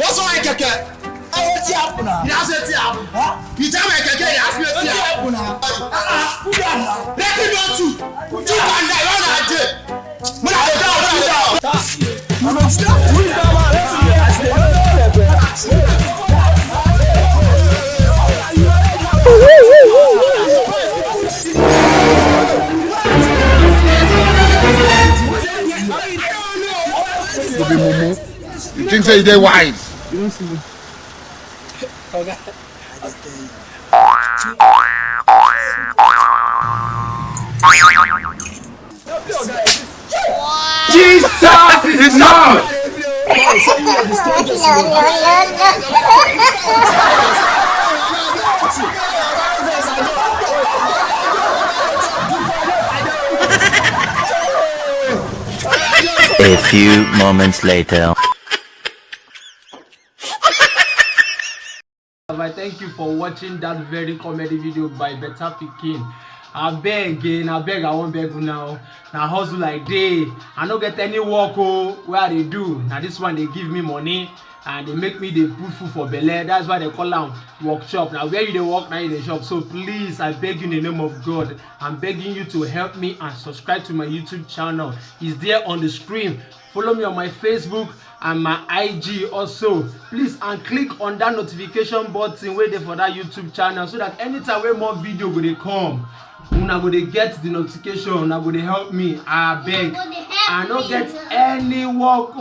What's wrong with keke? What's happening now? You ask me what happened. Huh? You tell me keke, you ask me what happened. Who done now? Let me know too. You can die, run out there. When I go down. You don't stop. Who is that man? You think so they're wise? You don't see me. Okay. Jesus is enough! A few moments later. I thank you for watching that very comedy video by Better Pikin. I beg, I won't beg you now. Now hustle like day. I don't get any work where they do. Now this one they give me money and they make me the put food for belly. That's why they call them workshop. Now where you they work, now in the shop. So please, I beg you in the name of God, I'm begging you to help me and subscribe to my YouTube channel. It's there on the screen. Follow me on my Facebook and my IG also. Please and click on that notification button wait for that YouTube channel so that anytime when more video will come, una go dey get the notification. Una go dey help me. I beg. I no get any work